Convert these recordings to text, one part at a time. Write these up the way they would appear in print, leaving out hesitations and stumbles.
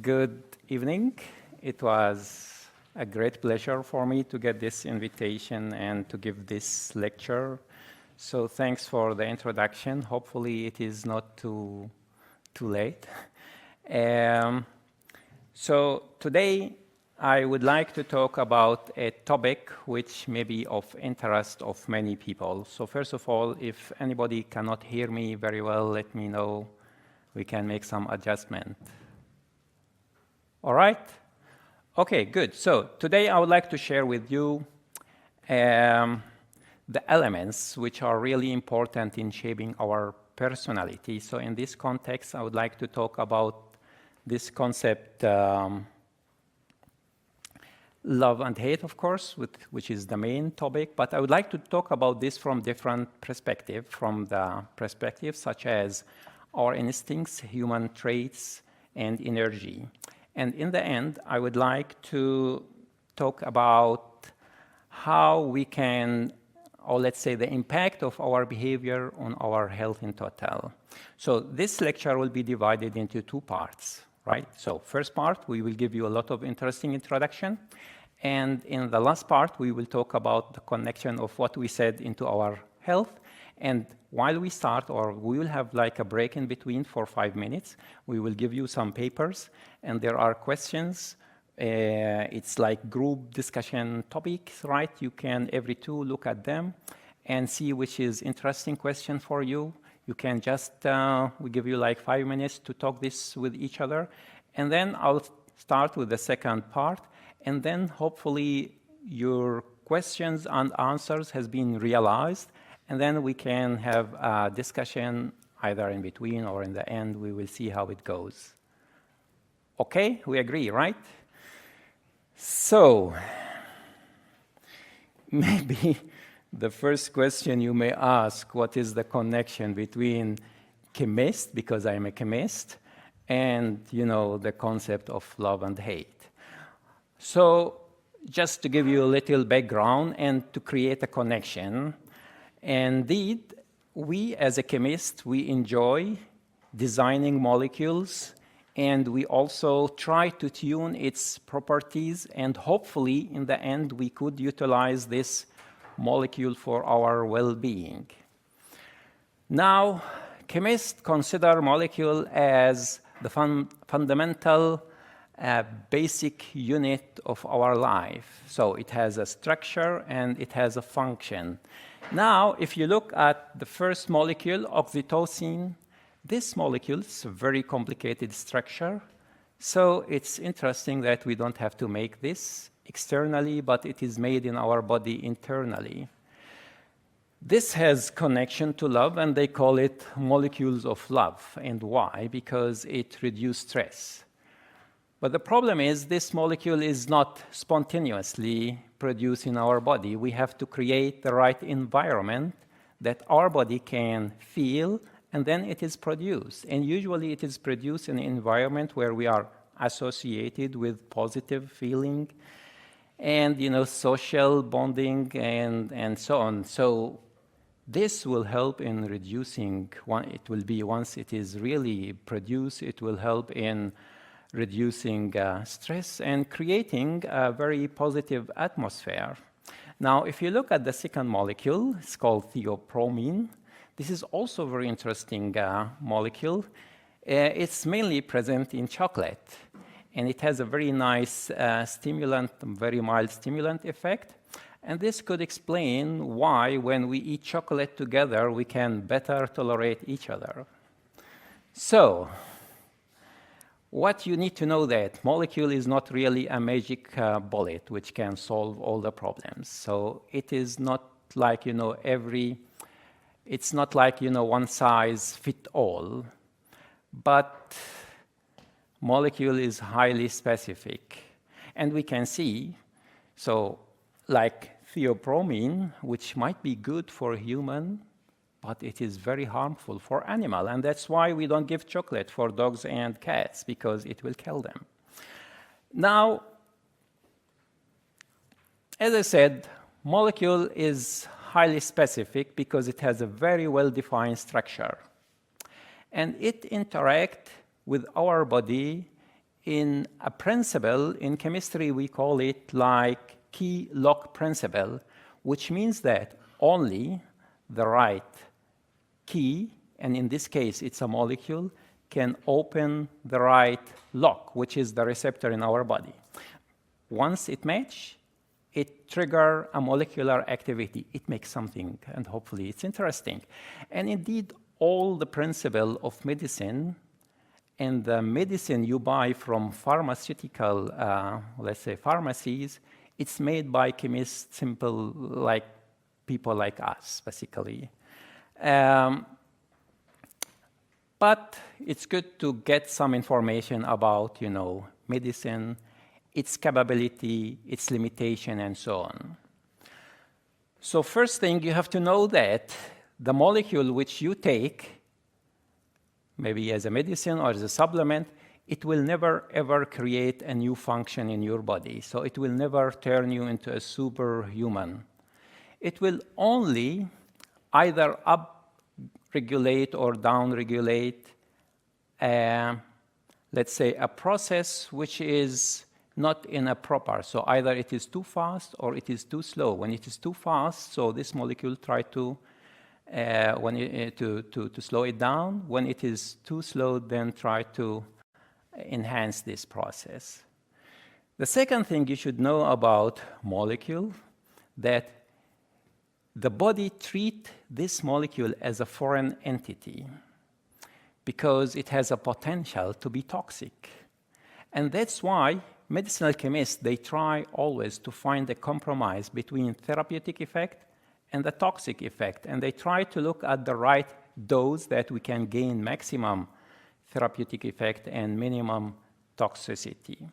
Good evening. It was a great pleasure for me to get this invitation and to give this lecture. So thanks for the introduction. Hopefully it is not too late. So today I would like to talk about a topic which may be of interest of many people. So first of all, if anybody cannot hear me very well, let me know. We can make some adjustment. All right? Okay, good. So today I would like to share with you the elements which are really important in shaping our personality. So in this context, I would like to talk about this concept, love and hate, of course, which is the main topic. But I would like to talk about this from different perspectives, from the perspectives such as our instincts, human traits, and energy. And in the end, I would like to talk about how we can, or let's say the impact of our behavior on our health in total. So this lecture will be divided into two parts, right? So first part, we will give you a lot of interesting introduction. And in the last part, we will talk about the connection of what we said into our health. And while we start, or we will have like a break in between for 5 minutes, we will give you some papers, and there are questions. It's like group discussion topics, right? You can, every two, look at them and see which is interesting question for you. You can just, we give you like 5 minutes to talk this with each other. And then I'll start with the second part. And then hopefully your questions and answers has been realized. And then we can have a discussion either in between or in the end. We will see how it goes. Okay, we agree, right? So maybe the first question you may ask, what is the connection between chemist, because I'm a chemist, and the concept of love and hate? So just to give you a little background and to create a connection, indeed, we as a chemist, we enjoy designing molecules, and we also try to tune its properties, and hopefully in the end we could utilize this molecule for our well-being. Now, chemists consider molecule as the fundamental basic unit of our life. So it has a structure and it has a function. Now, if you look at the first molecule, oxytocin, this molecule is a very complicated structure. So it's interesting that we don't have to make this externally, but it is made in our body internally. This has connection to love, and they call it molecules of love. And why? Because it reduces stress. But the problem is this molecule is not spontaneously produced in our body. We have to create the right environment that our body can feel, and then it is produced. And usually it is produced in an environment where we are associated with positive feeling and social bonding and so on. So this will help in reducing, it will be once it is really produced, it will help in reducing stress and creating a very positive atmosphere. Now, if you look at the second molecule, it's called theobromine. This is also a very interesting molecule. It's mainly present in chocolate, and it has a very nice stimulant, very mild stimulant effect. And this could explain why when we eat chocolate together, we can better tolerate each other. So, what you need to know that molecule is not really a magic bullet which can solve all the problems. So it is not like, it's not like, one size fit all, but molecule is highly specific. And we can see, so like theobromine, which might be good for human, but it is very harmful for animal. And that's why we don't give chocolate for dogs and cats, because it will kill them. Now, as I said, molecule is highly specific because it has a very well-defined structure. And it interacts with our body in a principle. In chemistry, we call it like key-lock principle, which means that only the right key, and in this case, it's a molecule, can open the right lock, which is the receptor in our body. Once it matches, it triggers a molecular activity. It makes something, and hopefully it's interesting. And indeed, all the principle of medicine and the medicine you buy from pharmaceutical, let's say, pharmacies, it's made by chemists, simple, like people like us, basically. But it's good to get some information about, medicine, its capability, its limitation, and so on. So first thing, you have to know that the molecule which you take, maybe as a medicine or as a supplement, it will never, ever create a new function in your body. So it will never turn you into a superhuman. It will only either up-regulate or down-regulate, let's say, a process which is not in a proper. So either it is too fast or it is too slow. When it is too fast, so this molecule tries to slow it down. When it is too slow, then try to enhance this process. The second thing you should know about molecule, that the body treats this molecule as a foreign entity because it has a potential to be toxic. And that's why medicinal chemists, they try always to find a compromise between therapeutic effect and the toxic effect. And they try to look at the right dose that we can gain maximum therapeutic effect and minimum toxicity.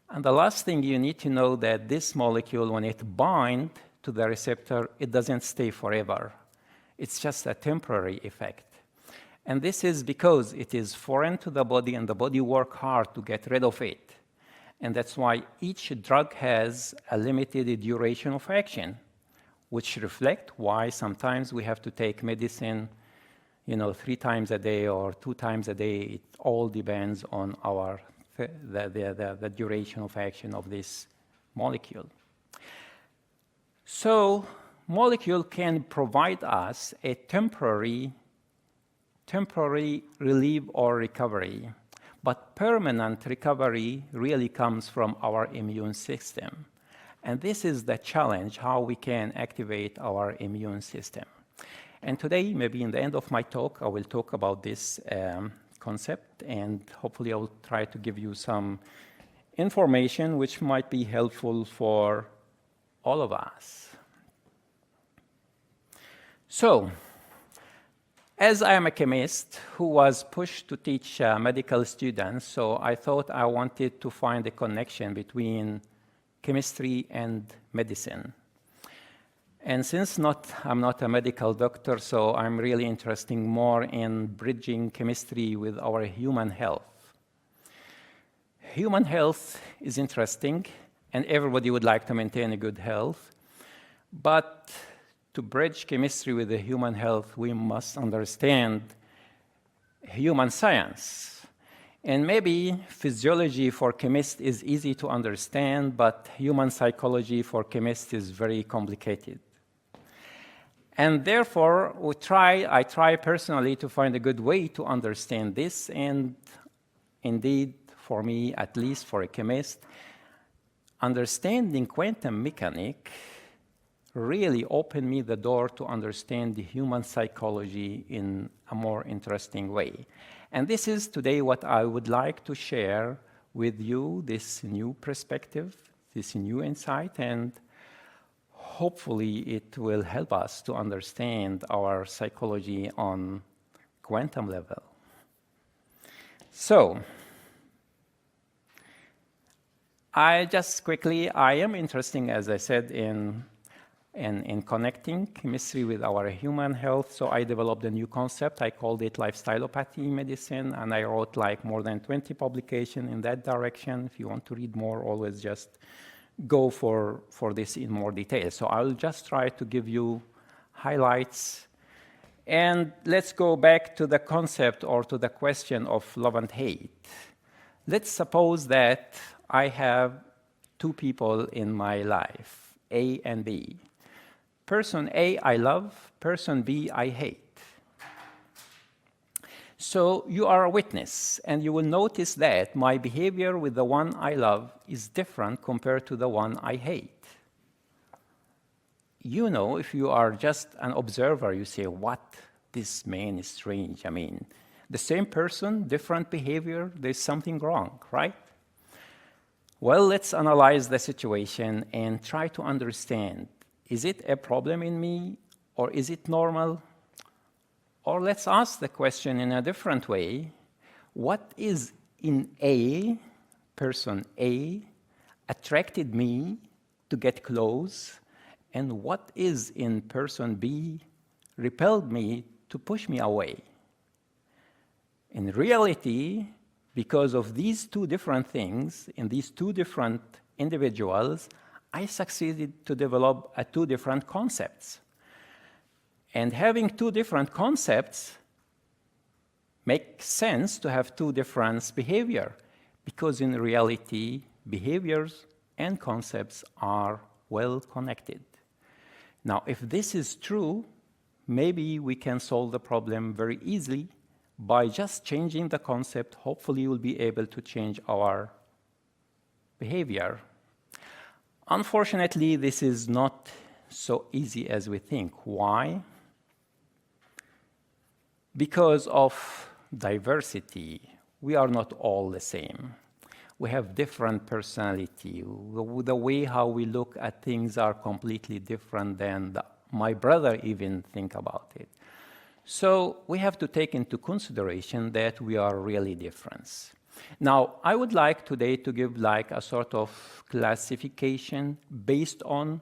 And the last thing you need to know that this molecule, when it binds to the receptor, it doesn't stay forever. It's just a temporary effect. And this is because it is foreign to the body and the body works hard to get rid of it. And that's why each drug has a limited duration of action, which reflects why sometimes we have to take medicine 3 times a day or 2 times a day. It all depends on the duration of action of this molecule. So molecule can provide us a temporary relief or recovery, but permanent recovery really comes from our immune system. And this is the challenge, how we can activate our immune system. And today, maybe in the end of my talk, I will talk about this concept, and hopefully I will try to give you some information which might be helpful for all of us. So, as I am a chemist who was pushed to teach medical students, so I thought I wanted to find a connection between chemistry and medicine. And since I'm not a medical doctor, so I'm really interested more in bridging chemistry with our human health. Human health is interesting, and everybody would like to maintain a good health. But to bridge chemistry with the human health, we must understand human science. And maybe physiology for chemists is easy to understand, but human psychology for chemists is very complicated. And therefore, I try personally to find a good way to understand this. And indeed, for me, at least for a chemist, understanding quantum mechanics really opened me the door to understand the human psychology in a more interesting way. And this is today what I would like to share with you, this new perspective, this new insight, and hopefully it will help us to understand our psychology on quantum level. So, I am interested, as I said, in connecting chemistry with our human health. So I developed a new concept. I called it lifestyleopathy medicine, and I wrote like more than 20 publications in that direction. If you want to read more, always just go for this in more detail. So I'll just try to give you highlights And let's go back to the concept or to the question of love and hate. Let's suppose that I have two people in my life, A and B. Person A I love, person B I hate. So you are a witness, and you will notice that my behavior with the one I love is different compared to the one I hate. You know, if you are just an observer, you say, what? This man is strange. I mean, the same person, different behavior, there's something wrong, right? Well, let's analyze the situation and try to understand, is it a problem in me, or is it normal? Or let's ask the question in a different way. What is in A, person A, attracted me to get close, and what is in person B repelled me to push me away? In reality, because of these two different things, in these two different individuals, I succeeded to develop two different concepts. And having two different concepts makes sense to have two different behavior, because in reality, behaviors and concepts are well connected. Now, if this is true, maybe we can solve the problem very easily by just changing the concept. Hopefully, we'll be able to change our behavior. Unfortunately, this is not so easy as we think. Why? Because of diversity, we are not all the same. We have different personality. The way how we look at things are completely different than my brother even think about it. So we have to take into consideration that we are really different. Now, I would like today to give like a sort of classification based on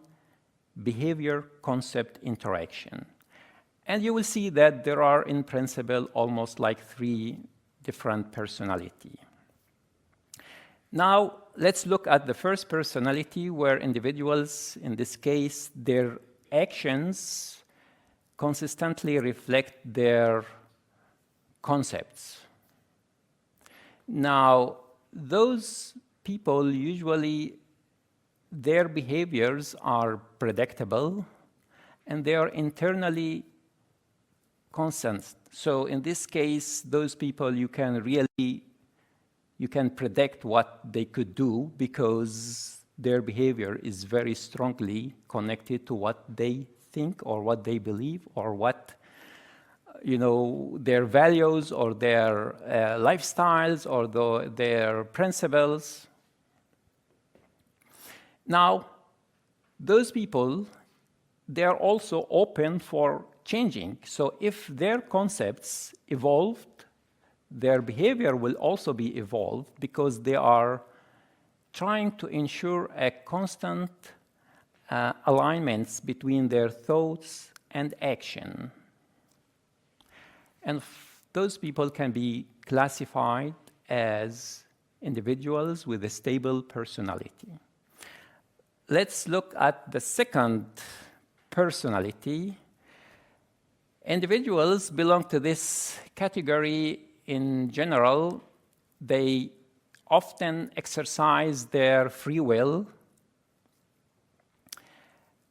behavior concept interaction. And you will see that there are, in principle, almost like three different personalities. Now, let's look at the first personality, where individuals, in this case, their actions consistently reflect their concepts. Now, those people usually, their behaviors are predictable, and they are internally constant. So in this case, those people, you can predict what they could do, because their behavior is very strongly connected to what they think or what they believe or what, their values or their lifestyles or their principles. Now, those people, they are also open for changing. So if their concepts evolved, their behavior will also be evolved, because they are trying to ensure a constant alignments between their thoughts and action. And those people can be classified as individuals with a stable personality. Let's look at the second personality. Individuals belong to this category in general. They often exercise their free will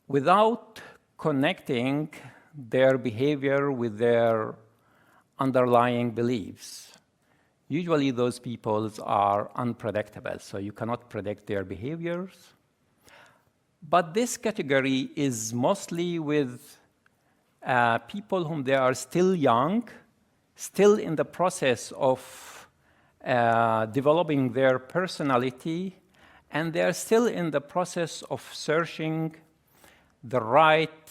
without connecting their behavior with their underlying beliefs. Usually those people are unpredictable, so you cannot predict their behaviors. But this category is mostly with people whom they are still young, still in the process of developing their personality, and they are still in the process of searching the right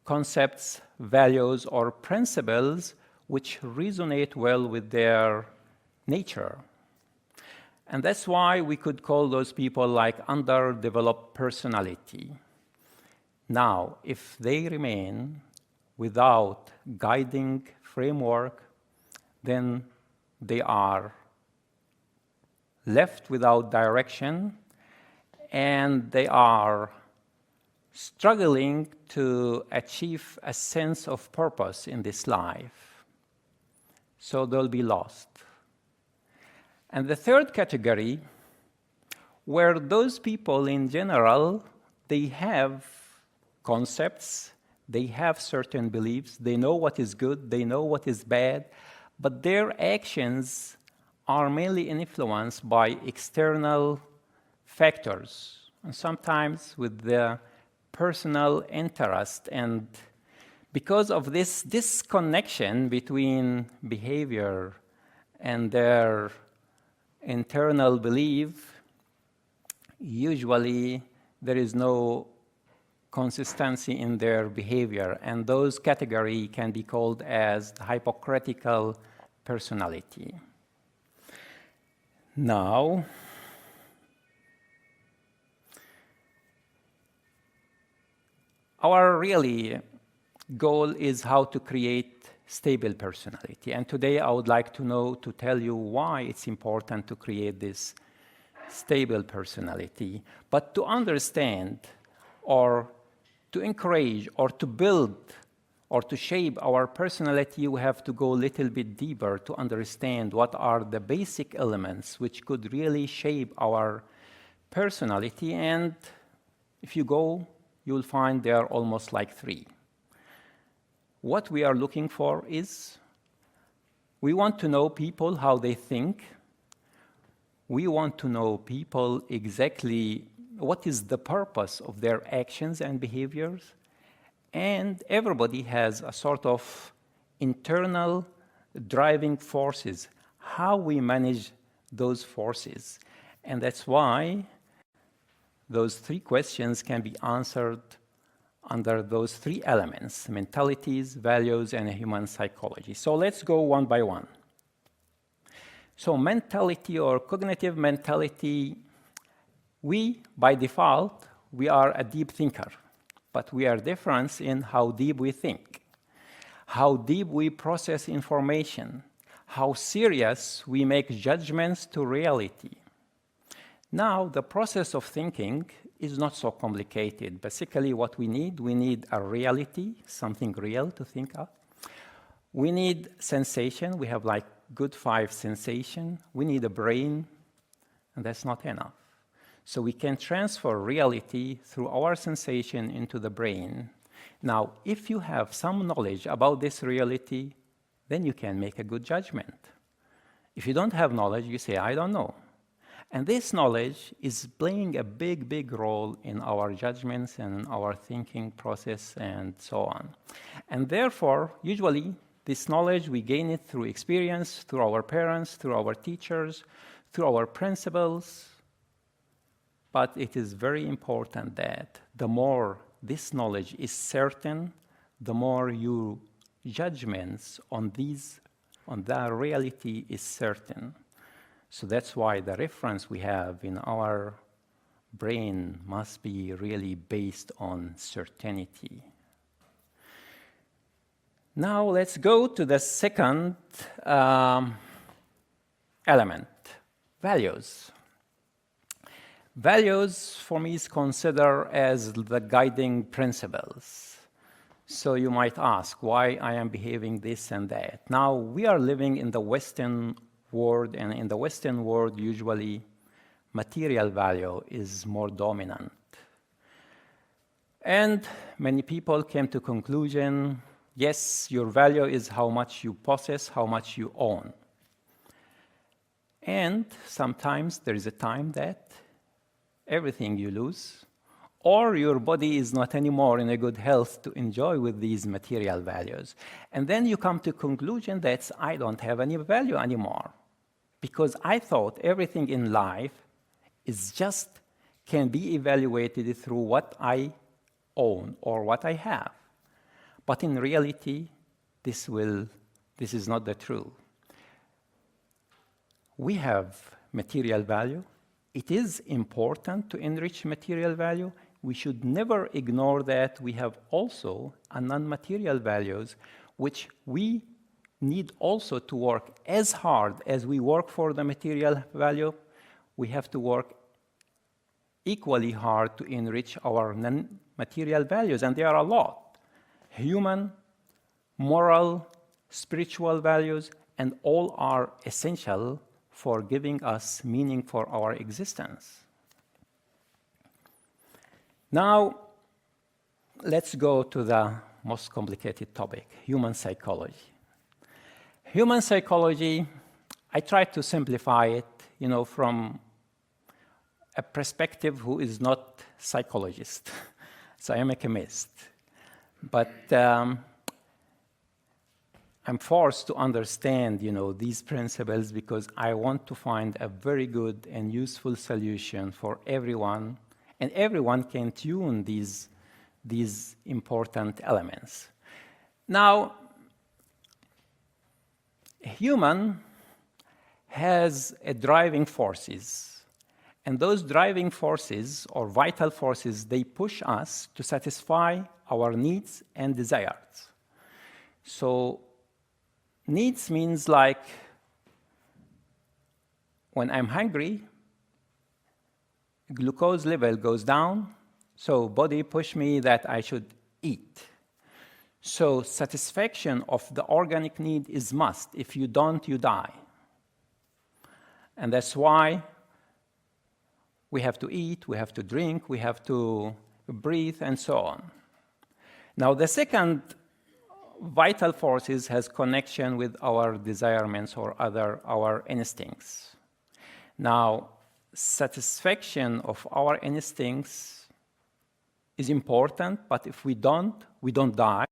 concepts, values, or principles which resonate well with their nature. And that's why we could call those people like underdeveloped personality. Now, if they remain without guiding framework, then they are left without direction, and they are struggling to achieve a sense of purpose in this life. So they'll be lost. And the third category, where those people in general, they have concepts, they have certain beliefs, they know what is good, they know what is bad, but their actions are mainly influenced by external factors, and sometimes with the personal interest. And because of this disconnection between behavior and their internal belief, usually there is no consistency in their behavior, and those categories can be called as the hypocritical personality. Now, our really goal is how to create stable personality. And today I would like to tell you why it's important to create this stable personality. But to understand or to encourage or to build or to shape our personality, we have to go a little bit deeper to understand what are the basic elements which could really shape our personality. And if you go, you'll find there are almost like three. What we are looking for is we want to know people, how they think. We want to know people exactly what is the purpose of their actions and behaviors. And everybody has a sort of internal driving forces, how we manage those forces. And that's why those three questions can be answered under those three elements: mentalities, values, and human psychology. So let's go one by one. So mentality or cognitive mentality, we, by default, we are a deep thinker, but we are different in how deep we think, how deep we process information, how serious we make judgments to reality. Now, the process of thinking is not so complicated. Basically, what we need a reality, something real to think of. We need sensation. We have like good 5 sensations. We need a brain, and that's not enough. So we can transfer reality through our sensation into the brain. Now, if you have some knowledge about this reality, then you can make a good judgment. If you don't have knowledge, you say, I don't know. And this knowledge is playing a big, big role in our judgments and our thinking process and so on. And therefore, usually, this knowledge, we gain it through experience, through our parents, through our teachers, through our principals. But it is very important that the more this knowledge is certain, the more your judgments on that reality is certain. So that's why the reference we have in our brain must be really based on certainty. Now let's go to the second element, values. Values, for me, is considered as the guiding principles. So you might ask why I am behaving this and that. Now, we are living in the Western world, and in the Western world, usually, material value is more dominant. And many people came to conclusion, yes, your value is how much you possess, how much you own. And sometimes there is a time that everything you lose, or your body is not anymore in a good health to enjoy with these material values. And then you come to conclusion that I don't have any value anymore, because I thought everything in life is just can be evaluated through what I own or what I have. But in reality, this is not the truth. We have material value. It is important to enrich material value. We should never ignore that we have also a non-material values, which we need also to work as hard as we work for the material value. We have to work equally hard to enrich our material values, and there are a lot. Human, moral, spiritual values, and all are essential for giving us meaning for our existence. Now, let's go to the most complicated topic, human psychology. Human psychology, I try to simplify it, from a perspective who is not psychologist. So I am a chemist. But I'm forced to understand, these principles because I want to find a very good and useful solution for everyone, and everyone can tune these important elements. Now, a human has driving forces, and those driving forces, or vital forces, they push us to satisfy our needs and desires. So needs means like when I'm hungry, glucose level goes down, so body push me that I should eat. So satisfaction of the organic need is must. If you don't, you die. And that's why we have to eat, we have to drink, we have to breathe, and so on. Now, the second vital forces has connection with our desirements or our instincts. Now, satisfaction of our instincts is important, but if we don't die,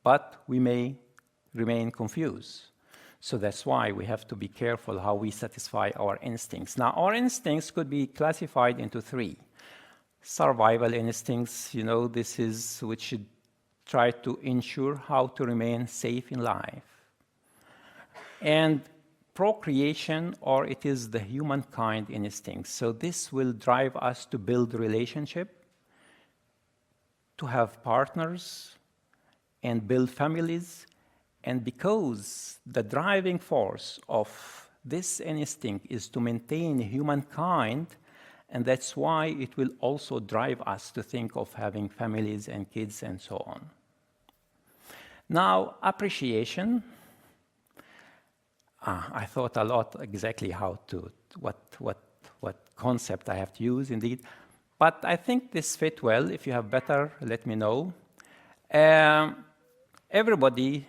but we may remain confused. So that's why we have to be careful how we satisfy our instincts. Now, our instincts could be classified into three. Survival instincts, this is which should try to ensure how to remain safe in life. And procreation, or it is the humankind instinct. So this will drive us to build relationship, to have partners, and build families. And because the driving force of this instinct is to maintain humankind, and that's why it will also drive us to think of having families and kids and so on. Now, appreciation. I thought a lot exactly what concept I have to use indeed, but I think this fit well. If you have better, let me know. Everybody,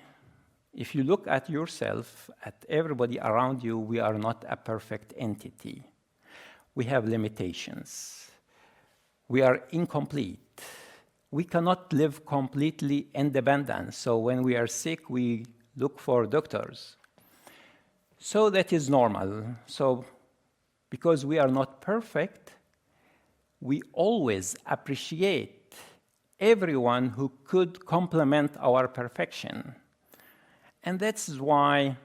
if you look at yourself, at everybody around you, we are not a perfect entity. We have limitations. We are incomplete. We cannot live completely independent. So when we are sick, we look for doctors. So that is normal. So because we are not perfect, we always appreciate everyone who could complement our perfection. And that's why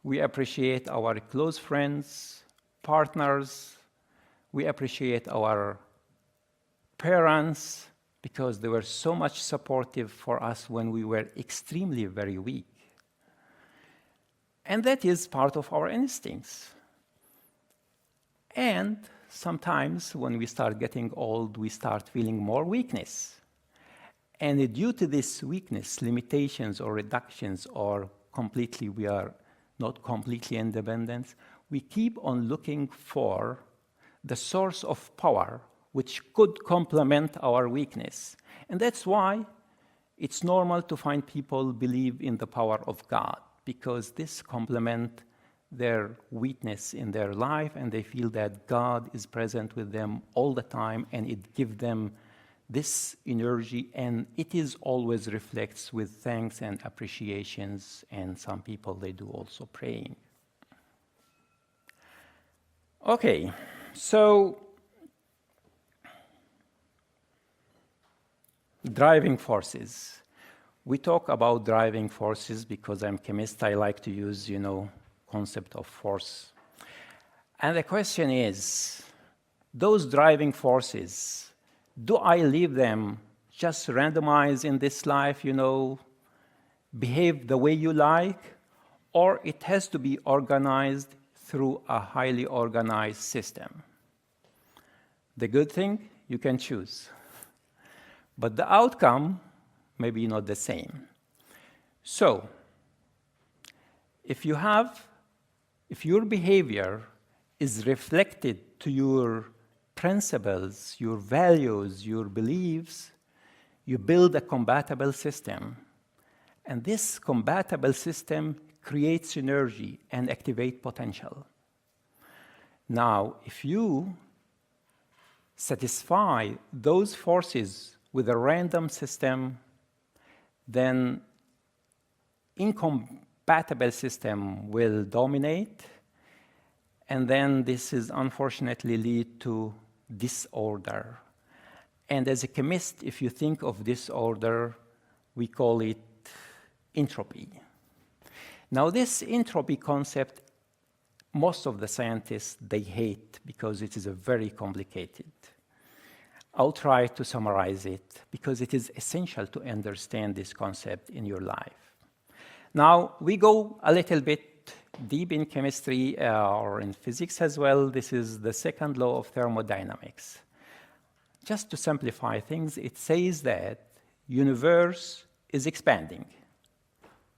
we appreciate our close friends, partners, we appreciate our parents, because they were so much supportive for us when we were extremely very weak. And that is part of our instincts. And sometimes when we start getting old, we start feeling more weakness. And due to this weakness, limitations or reductions, or completely we are not completely independent, we keep on looking for the source of power which could complement our weakness. And that's why it's normal to find people believe in the power of God, because this complement their weakness in their life, and they feel that God is present with them all the time, and it gives them this energy, and it is always reflects with thanks and appreciations, and some people, they do also praying. Okay, so driving forces. We talk about driving forces because I'm a chemist. I like to use, concept of force. And the question is, those driving forces, do I leave them just randomized in this life, behave the way you like, or it has to be organized through a highly organized system? The good thing, you can choose. but the outcome may be not the same. So, if your behavior is reflected to your principles, your values, your beliefs, you build a compatible system. And this compatible system creates synergy and activate potential. Now, if you satisfy those forces with a random system, then incompatible system will dominate, and then this is unfortunately lead to disorder. And as a chemist, if you think of disorder, we call it entropy. Now, this entropy concept, most of the scientists, they hate because it is a very complicated. I'll try to summarize it because it is essential to understand this concept in your life. Now, we go a little bit deep in chemistry or in physics as well. This is the second law of thermodynamics. Just to simplify things, it says that universe is expanding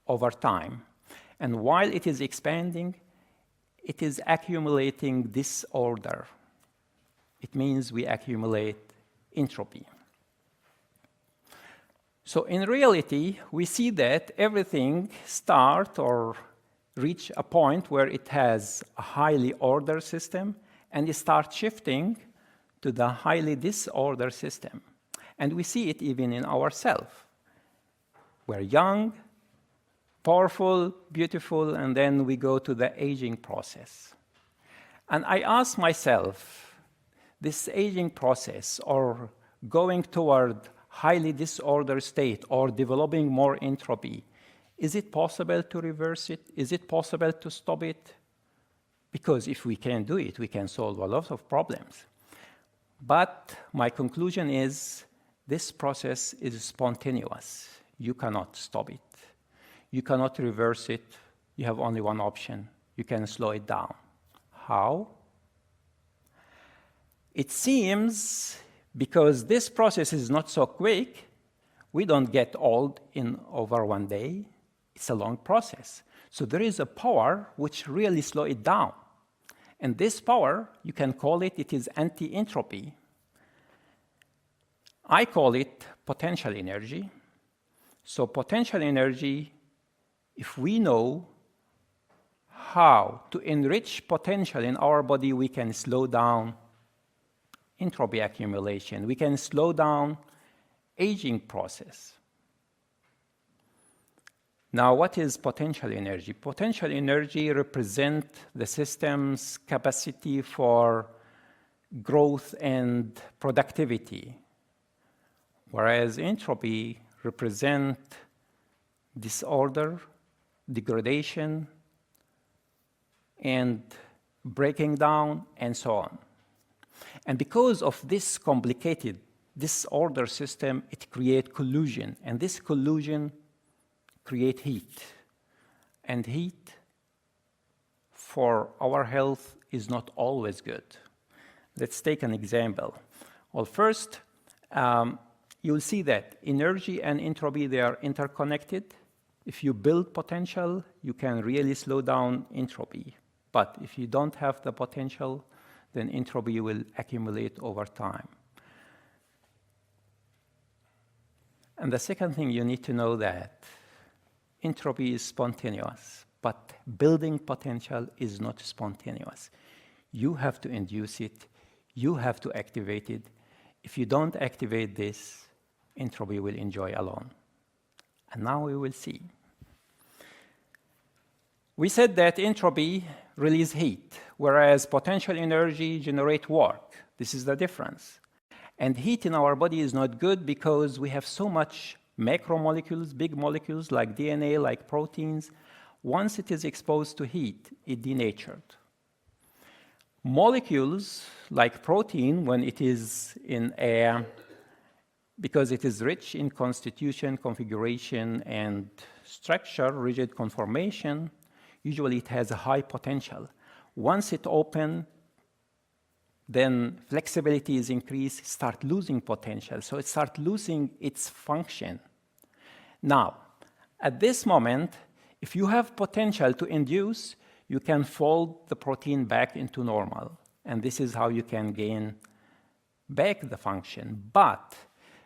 over time. And while it is expanding, it is accumulating disorder. It means we accumulate entropy. So in reality, we see that everything starts or reach a point where it has a highly ordered system, and it starts shifting to the highly disordered system. And we see it even in ourselves. We're young, powerful, beautiful, and then we go to the aging process. And I ask myself, this aging process or going toward highly disordered state or developing more entropy, is it possible to reverse it? Is it possible to stop it? Because if we can do it, we can solve a lot of problems. But my conclusion is this process is spontaneous. You cannot stop it. You cannot reverse it. You have only one option. You can slow it down. How? It seems because this process is not so quick, we don't get old in over one day. It's a long process. So there is a power which really slows it down. And this power, you can call it, it is anti-entropy. I call it potential energy. So potential energy, if we know how to enrich potential in our body, we can slow down entropy accumulation. We can slow down aging process. Now, what is potential energy? Potential energy represents the system's capacity for growth and productivity, whereas entropy represents disorder, degradation, and breaking down, and so on. And because of this complicated disorder system, it creates collusion, and this collusion creates heat. And heat for our health is not always good. Let's take an example. Well, first, you'll see that energy and entropy, they are interconnected. If you build potential, you can really slow down entropy. But if you don't have the potential, then entropy will accumulate over time. And the second thing you need to know that entropy is spontaneous, but building potential is not spontaneous. You have to induce it, you have to activate it. If you don't activate this, entropy will enjoy alone. And now we will see. We said that entropy releases heat, whereas potential energy generates work. This is the difference. And heat in our body is not good because we have so much macromolecules, big molecules like DNA, like proteins. Once it is exposed to heat, it denatured. Molecules like protein, when it is in air, because it is rich in constitution, configuration, and structure, rigid conformation, usually it has a high potential. Once it opens, then flexibility is increased, start losing potential. So it starts losing its function. Now, at this moment, if you have potential to induce, you can fold the protein back into normal. And this is how you can gain back the function. But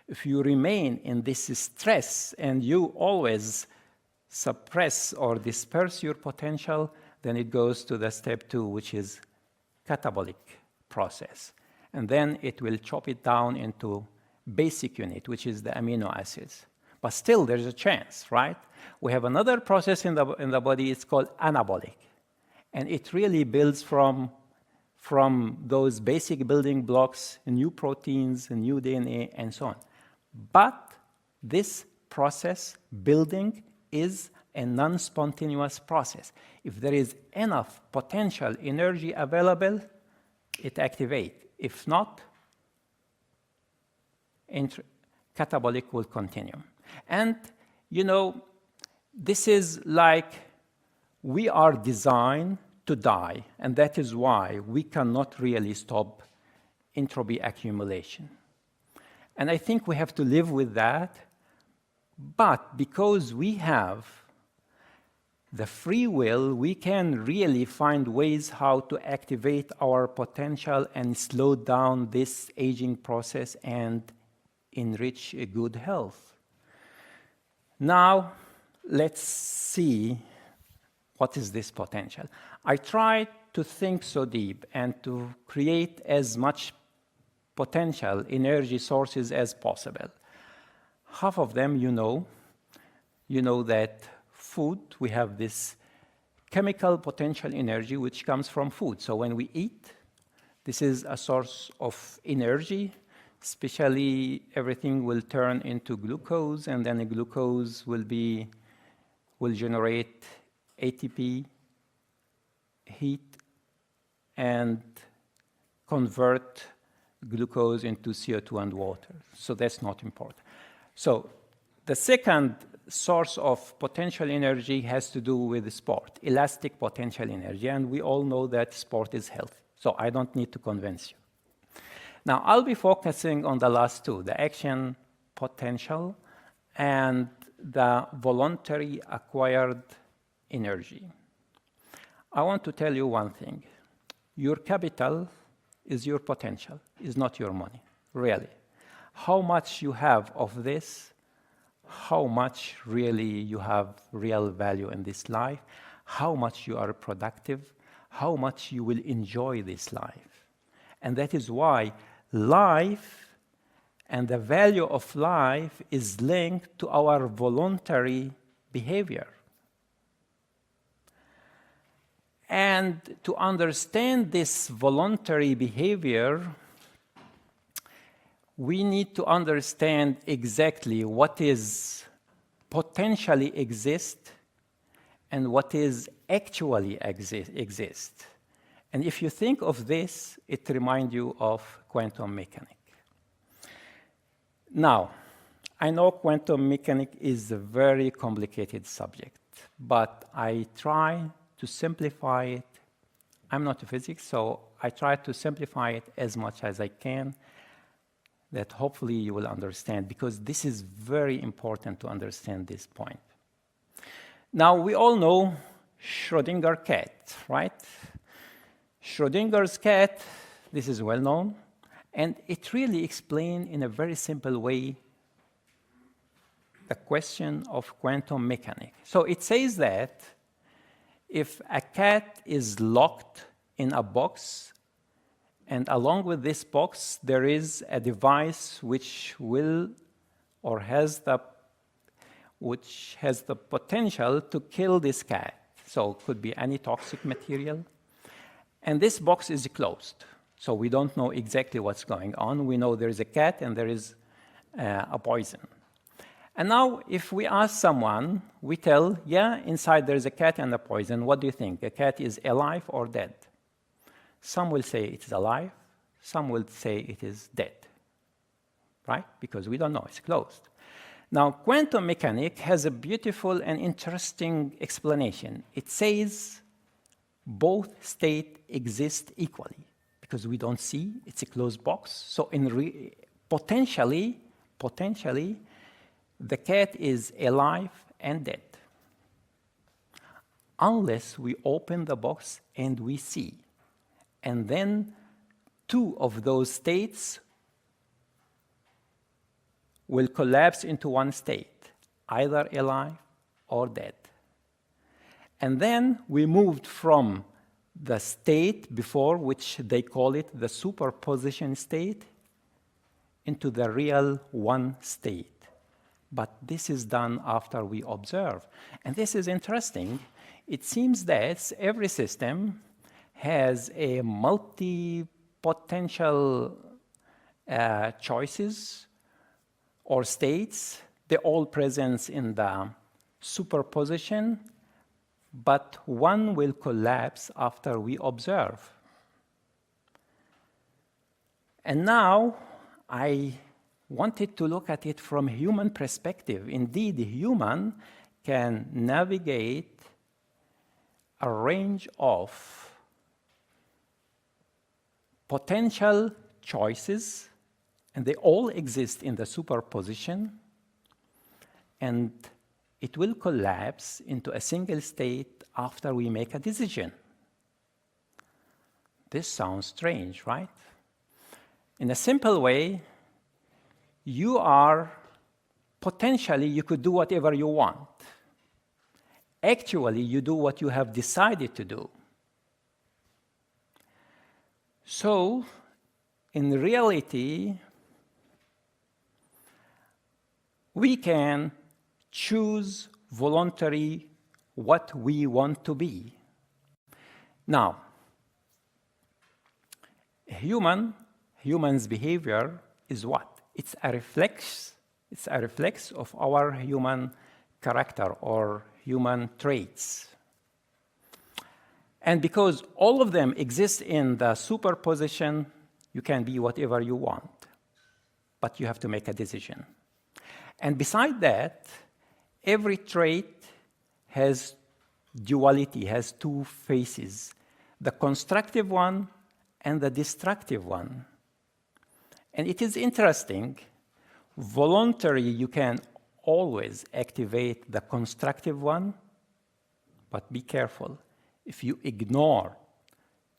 if you remain in this stress and you always suppress or disperse your potential, then it goes to the step 2, which is catabolic process. And then it will chop it down into basic unit, which is the amino acids. But still, there's a chance, right? We have another process in the body, it's called anabolic. And it really builds from those basic building blocks, new proteins, new DNA, and so on. But this process, building, is a non-spontaneous process. If there is enough potential energy available, it activates. If not, catabolic will continue. And, this is like we are designed to die, and that is why we cannot really stop entropy accumulation. And I think we have to live with that, but because we have the free will, we can really find ways how to activate our potential and slow down this aging process and enrich a good health. Now, let's see what is this potential. I try to think so deep and to create as much potential energy sources as possible. Half of them you know that food, we have this chemical potential energy which comes from food. So when we eat, this is a source of energy, especially everything will turn into glucose, and then the glucose will generate ATP, heat, and convert glucose into CO2 and water. So that's not important. So the second source of potential energy has to do with sport, elastic potential energy, and we all know that sport is healthy. So I don't need to convince you. Now, I'll be focusing on the last two, the action potential and the voluntary acquired energy. I want to tell you one thing. Your capital is your potential, is not your money, really. How much you have of this, how much really you have real value in this life, how much you are productive, how much you will enjoy this life. And that is why life and the value of life is linked to our voluntary behavior. And to understand this voluntary behavior, we need to understand exactly what is potentially exist and what is actually exist. And if you think of this, it reminds you of quantum mechanics. Now, I know quantum mechanics is a very complicated subject, but I try to simplify it. I'm not a physicist, so I try to simplify it as much as I can, that hopefully you will understand, because this is very important to understand this point. Now, we all know Schrödinger cat, right? Schrödinger's cat, this is well known, and it really explains in a very simple way the question of quantum mechanics. So it says that if a cat is locked in a box, and along with this box, there is a device which has the potential to kill this cat. So it could be any toxic material. And this box is closed. So we don't know exactly what's going on. We know there is a cat and there is a poison. And now, if we ask someone, we tell, yeah, inside there is a cat and a poison. What do you think? A cat is alive or dead? Some will say it is alive. Some will say it is dead, right? Because we don't know. It's closed. Now, quantum mechanics has a beautiful and interesting explanation. It says both states exist equally. because we don't see, it's a closed box. So potentially, the cat is alive and dead, unless we open the box and we see. And then two of those states will collapse into one state, either alive or dead. And then we moved from the state before, which they call it the superposition state, into the real one state. But this is done after we observe. And this is interesting. It seems that every system has a multi-potential choices or states. They're all present in the superposition, but one will collapse after we observe. And now I wanted to look at it from a human perspective. Indeed, a human can navigate a range of potential choices, and they all exist in the superposition, and it will collapse into a single state after we make a decision. This sounds strange, right? In a simple way, you could do whatever you want. Actually, you do what you have decided to do. So, in reality, we can choose voluntarily what we want to be. Now, human's behavior is what? It's a reflex of our human character or human traits. And because all of them exist in the superposition, you can be whatever you want, but you have to make a decision. And beside that, every trait has duality, has two faces, the constructive one and the destructive one. And it is interesting, voluntarily you can always activate the constructive one, but be careful. If you ignore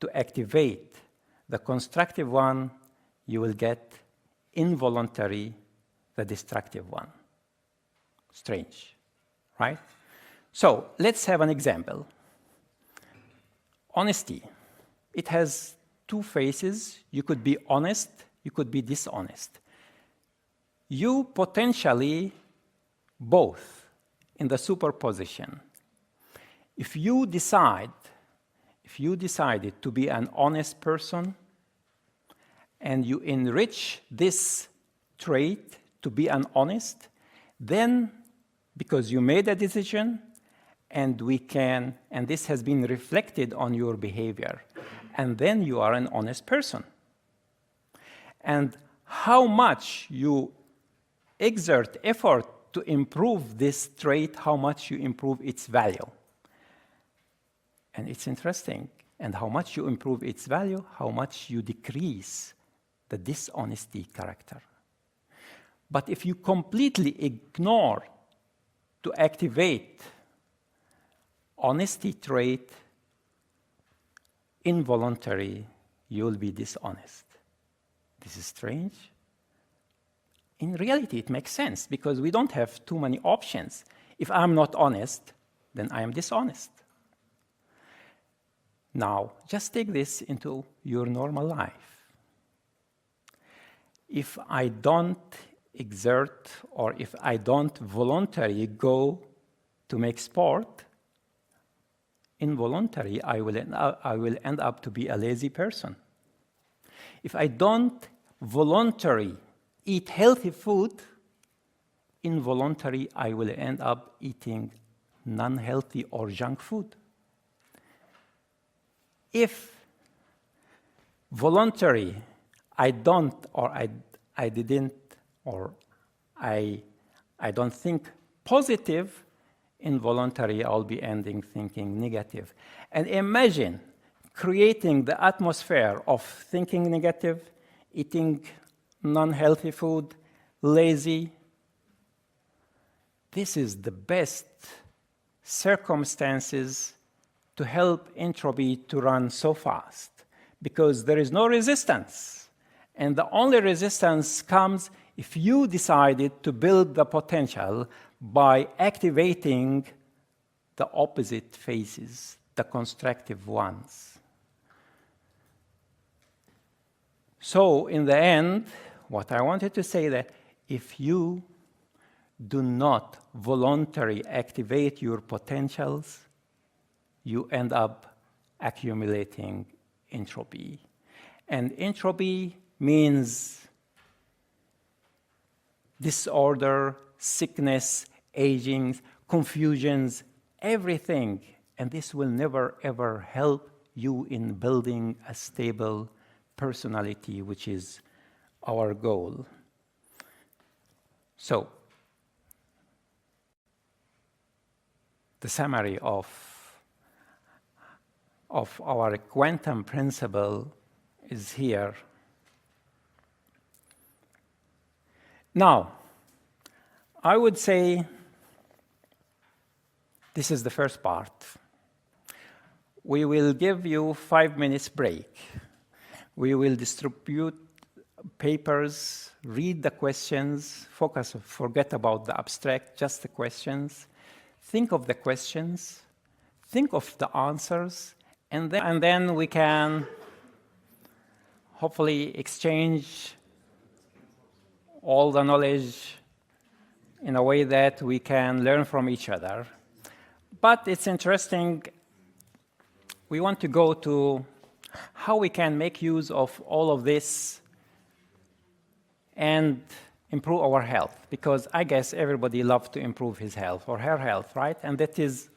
to activate the constructive one, you will get involuntary the destructive one. Strange, right? So let's have an example. Honesty. It has two faces. You could be honest, you could be dishonest. You potentially both in the superposition. If you decided to be an honest person and you enrich this trait to be an honest, then because you made a decision and this has been reflected on your behavior, and then you are an honest person. And how much you exert effort to improve this trait, how much you improve its value. And it's interesting. And how much you improve its value, how much you decrease the dishonesty character. But if you completely ignore to activate honesty trait, involuntary, you will be dishonest. This is strange. In reality, it makes sense because we don't have too many options. If I'm not honest, then I am dishonest. Now, just take this into your normal life. If I don't exert or if I don't voluntarily go to make sport, involuntarily I will end up to be a lazy person. If I don't voluntarily eat healthy food, involuntarily I will end up eating non-healthy or junk food. If voluntary, I don't or I didn't or I don't think positive, involuntary I'll be ending thinking negative. And imagine creating the atmosphere of thinking negative, eating non-healthy food, lazy. This is the best circumstances to help entropy to run so fast, because there is no resistance. And the only resistance comes if you decided to build the potential by activating the opposite phases, the constructive ones. So in the end, what I wanted to say that if you do not voluntarily activate your potentials, you end up accumulating entropy. And entropy means disorder, sickness, aging, confusions, everything. And this will never, ever help you in building a stable personality, which is our goal. So, the summary of our quantum principle is here. Now, I would say this is the first part. We will give you 5 minutes break. We will distribute papers, read the questions, forget about the abstract, just the questions. Think of the questions, think of the answers, and then we can hopefully exchange all the knowledge in a way that we can learn from each other. But it's interesting, we want to go to how we can make use of all of this and improve our health, because I guess everybody loves to improve his health or her health, right? And that is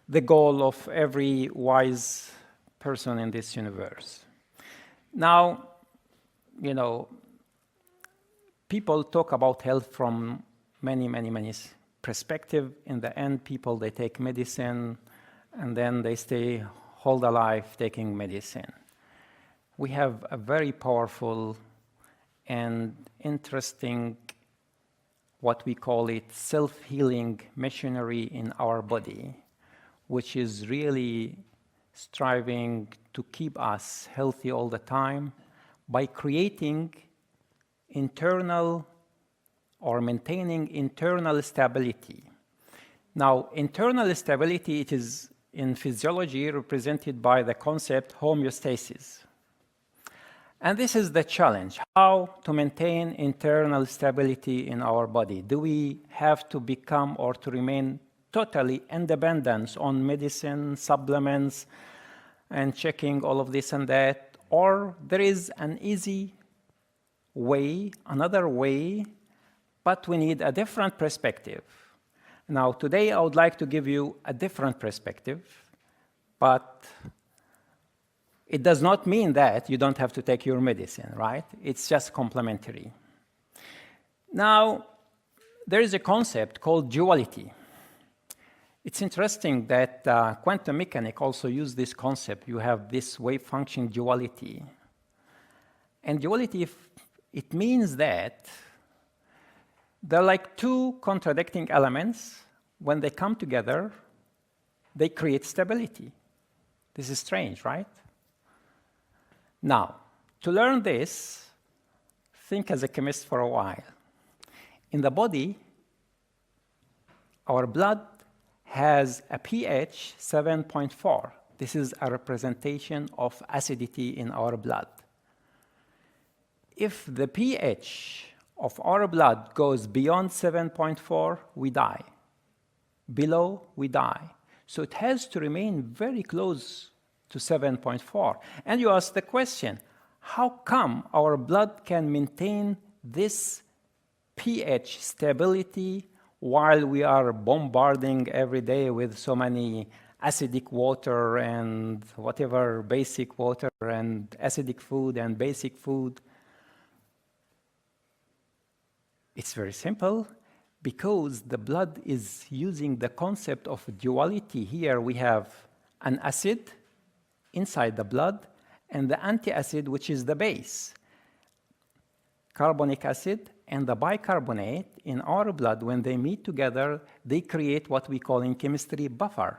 the goal of every wise person in this universe. Now, you know, people talk about health from many perspectives. In the end, people, they take medicine, and then they stay whole their life taking medicine. We have a very powerful and interesting, what we call it, self-healing machinery in our body, which is really striving to keep us healthy all the time by creating internal or maintaining internal stability. Now, internal stability, it is in physiology represented by the concept homeostasis. And this is the challenge, how to maintain internal stability in our body. Do we have to become or to remain totally independent on medicine, supplements, and checking all of this and that? Or there is an easy way, another way, but we need a different perspective. Now, today I would like to give you a different perspective, but it does not mean that you don't have to take your medicine, right? It's just complementary. Now, there is a concept called duality. It's interesting that quantum mechanics also use this concept. You have this wave function duality. And duality, it means that they're like two contradicting elements. When they come together, they create stability. This is strange, right? Now, to learn this, think as a chemist for a while. In the body, our blood has a pH 7.4. This is a representation of acidity in our blood. If the pH of our blood goes beyond 7.4, we die. Below, we die. So it has to remain very close to 7.4. And you ask the question, how come our blood can maintain this pH stability while we are bombarding every day with so many acidic water and whatever basic water and acidic food and basic food? It's very simple, because the blood is using the concept of duality. Here we have an acid inside the blood, and the antacid, which is the base. Carbonic acid and the bicarbonate in our blood, when they meet together, they create what we call in chemistry buffer.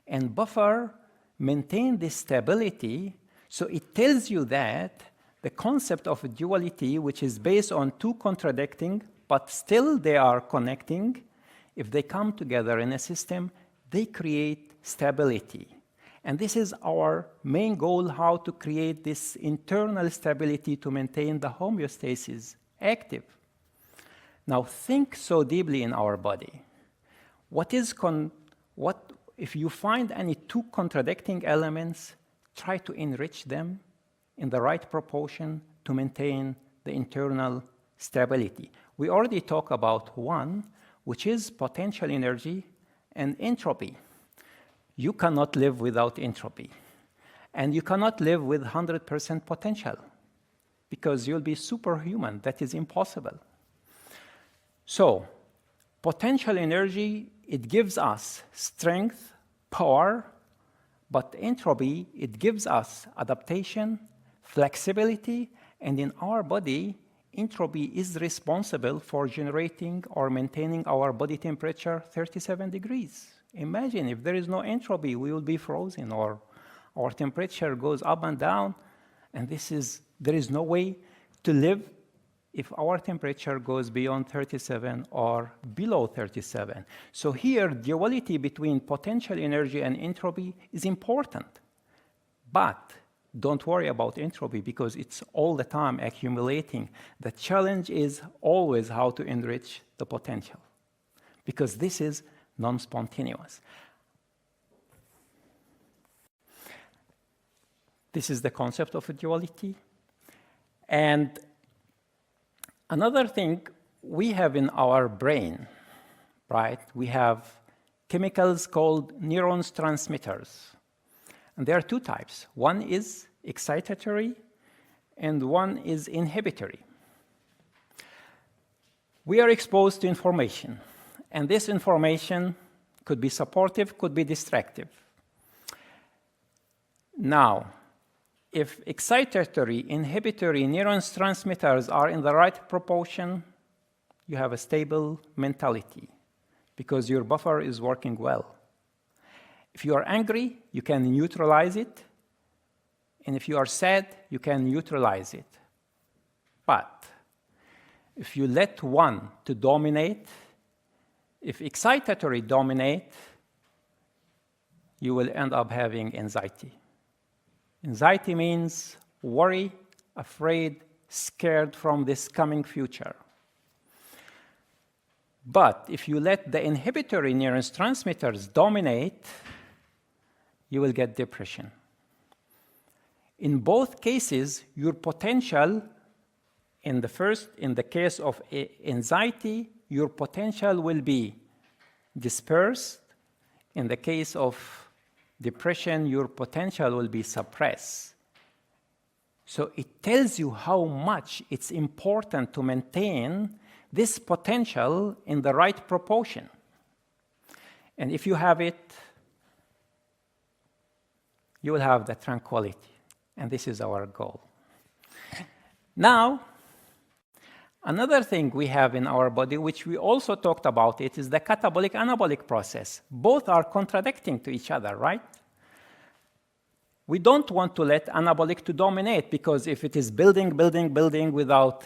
And buffer maintain this stability, so it tells you that the concept of duality, which is based on two contradicting, but still they are connecting, if they come together in a system, they create stability. And this is our main goal, how to create this internal stability to maintain the homeostasis active. Now think so deeply in our body. If you find any two contradicting elements, try to enrich them in the right proportion to maintain the internal stability. We already talked about one, which is potential energy and entropy. You cannot live without entropy. And you cannot live with 100% potential because you'll be superhuman. That is impossible. So, potential energy, it gives us strength, power, but entropy, it gives us adaptation, flexibility, and in our body, entropy is responsible for generating or maintaining our body temperature 37 degrees. Imagine if there is no entropy, we will be frozen, or our temperature goes up and down, and there is no way to live if our temperature goes beyond 37 or below 37. So here, duality between potential energy and entropy is important. But don't worry about entropy because it's all the time accumulating. The challenge is always how to enrich the potential because this is non-spontaneous. This is the concept of a duality. And another thing we have in our brain, right? We have chemicals called neurons transmitters. And there are two types. One is excitatory and one is inhibitory. We are exposed to information, and this information could be supportive, could be destructive. Now, if excitatory, inhibitory neurons transmitters are in the right proportion, you have a stable mentality because your buffer is working well. If you are angry, you can neutralize it. And if you are sad, you can neutralize it. But if you let one to dominate, if excitatory dominate, you will end up having anxiety. Anxiety means worry, afraid, scared from this coming future. But if you let the inhibitory neurons transmitters dominate, you will get depression. In both cases, your potential, in the case of anxiety, your potential will be dispersed. In the case of depression, your potential will be suppressed. So it tells you how much it's important to maintain this potential in the right proportion. And if you have it, you will have the tranquility. And this is our goal. Now, another thing we have in our body, which we also talked about, it is the catabolic-anabolic process. Both are contradicting to each other, right? We don't want to let anabolic to dominate because if it is building without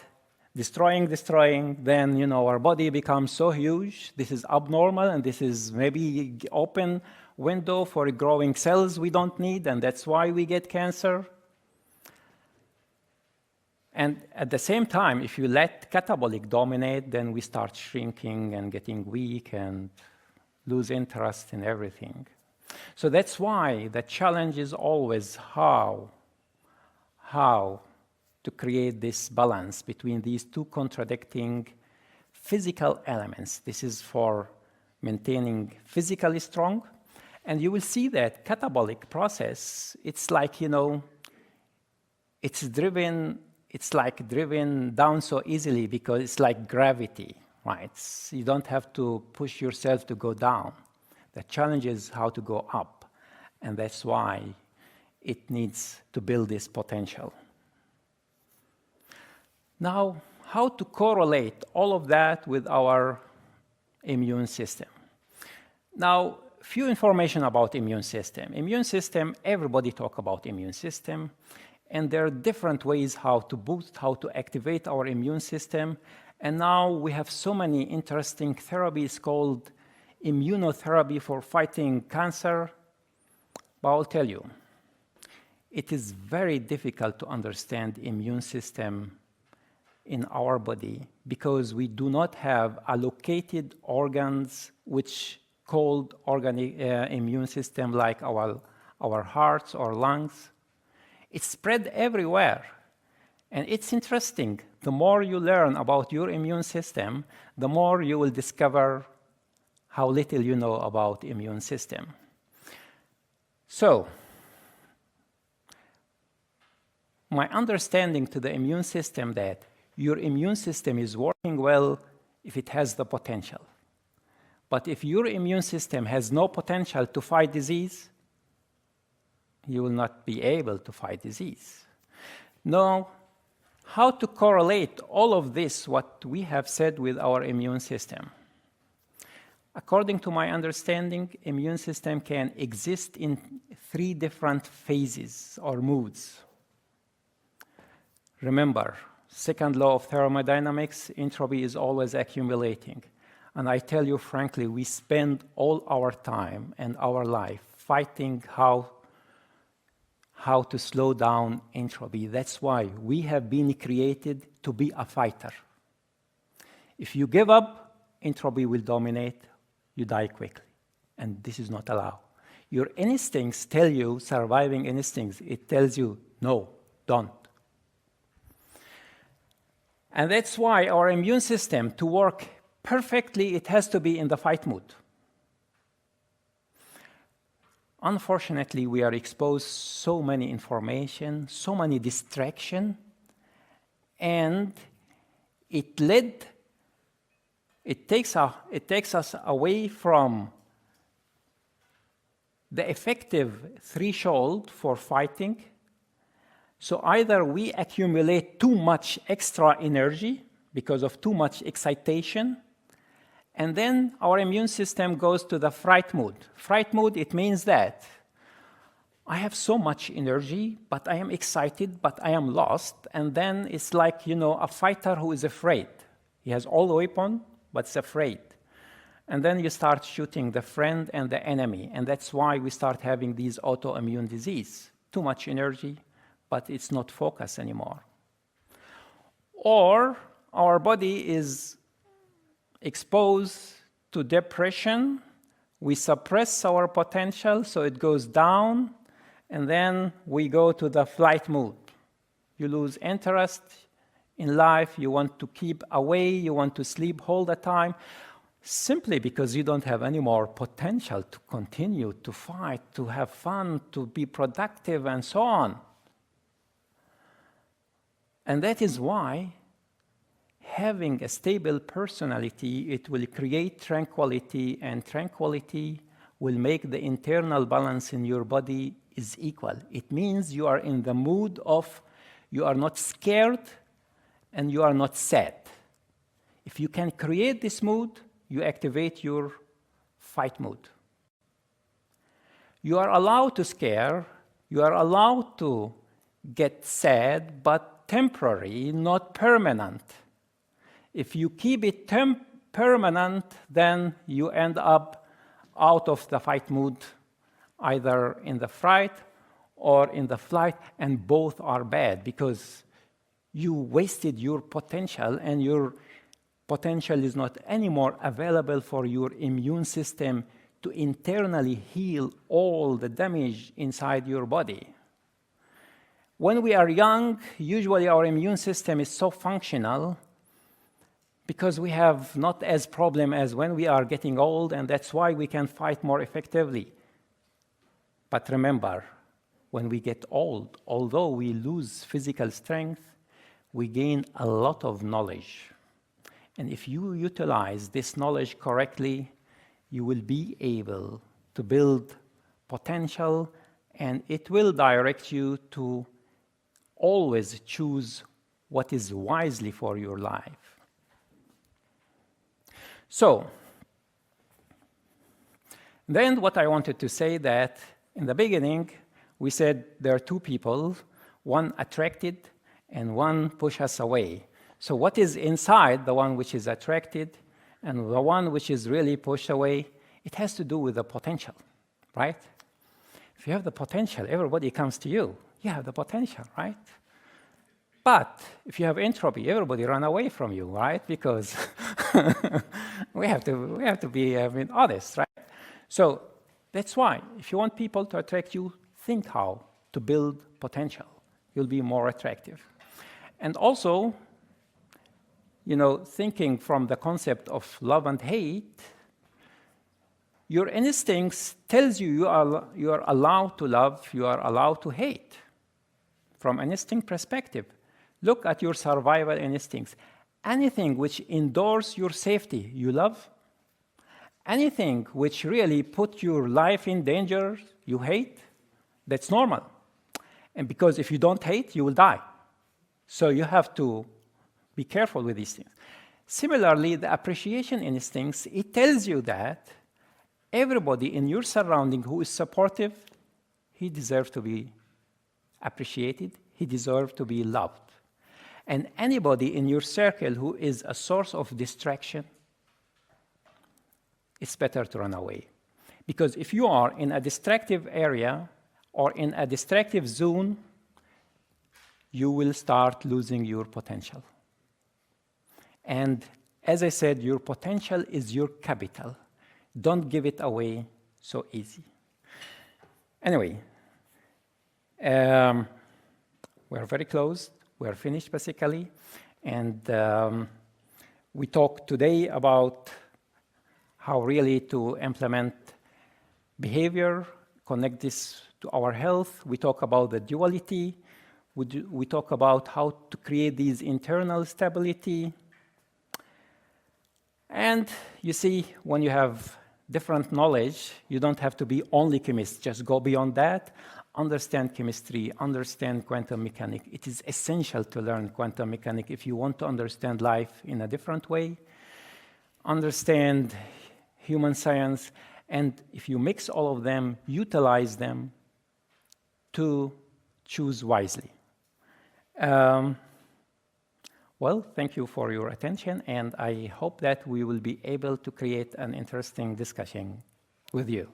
destroying, then our body becomes so huge. This is abnormal, and this is maybe open window for growing cells we don't need, and that's why we get cancer. And at the same time, if you let catabolic dominate, then we start shrinking and getting weak and lose interest in everything. So that's why the challenge is always how to create this balance between these two contradicting physical elements. This is for maintaining physically strong. And you will see that catabolic process, it's like, it's like driven down so easily because it's like gravity, right? You don't have to push yourself to go down. The challenge is how to go up. And that's why it needs to build this potential. Now, how to correlate all of that with our immune system? Now, few information about immune system. Immune system, everybody talk about immune system, and there are different ways how to boost, how to activate our immune system. And now we have so many interesting therapies called immunotherapy for fighting cancer. But I'll tell you, it is very difficult to understand immune system in our body because we do not have allocated organs which called organic immune system like our hearts or lungs. It's spread everywhere. And it's interesting. The more you learn about your immune system, the more you will discover how little you know about immune system. So, my understanding to the immune system that your immune system is working well if it has the potential. But if your immune system has no potential to fight disease, you will not be able to fight disease. Now, how to correlate all of this, what we have said, with our immune system? According to my understanding, immune system can exist in 3 different phases or moods. Remember, second law of thermodynamics, entropy is always accumulating. And I tell you frankly, we spend all our time and our life fighting how to slow down entropy. That's why we have been created to be a fighter. If you give up, entropy will dominate, you die quickly. And this is not allowed. Your instincts tell you, surviving instincts, it tells you, no, don't. And that's why our immune system, to work perfectly, it has to be in the fight mood. Unfortunately, we are exposed so many information, so many distraction, and it takes us away from the effective threshold for fighting. So either we accumulate too much extra energy because of too much excitation, and then our immune system goes to the fright mood. Fright mood, it means that I have so much energy, but I am excited, but I am lost. And then it's like, a fighter who is afraid. He has all the weapon, but is afraid. And then you start shooting the friend and the enemy. And that's why we start having these autoimmune disease. Too much energy, but it's not focused anymore. Or our body is exposed to depression, we suppress our potential, so it goes down, and then we go to the flight mood. You lose interest in life, you want to keep away, you want to sleep all the time, simply because you don't have any more potential to continue to fight, to have fun, to be productive, and so on. And that is why having a stable personality, it will create tranquility, and tranquility will make the internal balance in your body is equal. It means you are in the mood of, you are not scared and you are not sad. If you can create this mood, you activate your fight mood. You are allowed to scare, you are allowed to get sad, but temporary, not permanent. If you keep it permanent, then you end up out of the fight mood, either in the fright or in the flight, and both are bad because you wasted your potential, and your potential is not anymore available for your immune system to internally heal all the damage inside your body. When we are young, usually our immune system is so functional because we have not as problem as when we are getting old, and that's why we can fight more effectively. But remember, when we get old, although we lose physical strength, we gain a lot of knowledge. And if you utilize this knowledge correctly, you will be able to build potential and it will direct you to always choose what is wisely for your life. So, then what I wanted to say that in the beginning, we said there are two people, one attracted and one push us away. So what is inside the one which is attracted and the one which is really pushed away? It has to do with the potential, right? If you have the potential, everybody comes to you. You have the potential, right? But if you have entropy, everybody run away from you, right? Because we have to be honest, right? So that's why if you want people to attract you, think how to build potential. You'll be more attractive. And also, thinking from the concept of love and hate, your instincts tells you you are allowed to love, you are allowed to hate. From an instinct perspective, look at your survival instincts. Anything which endorses your safety, you love. Anything which really put your life in danger, you hate. That's normal. And because if you don't hate, you will die. So you have to be careful with these things. Similarly, the appreciation instincts, it tells you that everybody in your surrounding who is supportive, he deserves to be appreciated, he deserves to be loved. And anybody in your circle who is a source of distraction, it's better to run away. Because if you are in a distractive area or in a distractive zone, you will start losing your potential. And as I said, your potential is your capital. Don't give it away so easy. Anyway, we're very close. We're finished, basically. And we talked today about how really to implement behavior, connect this to our health. We talk about the duality. We talk about how to create these internal stability. And you see, when you have different knowledge, you don't have to be only chemist. Just go beyond that. Understand chemistry, understand quantum mechanics. It is essential to learn quantum mechanics if you want to understand life in a different way. Understand human science, and if you mix all of them, utilize them to choose wisely. Well, thank you for your attention, and I hope that we will be able to create an interesting discussion with you.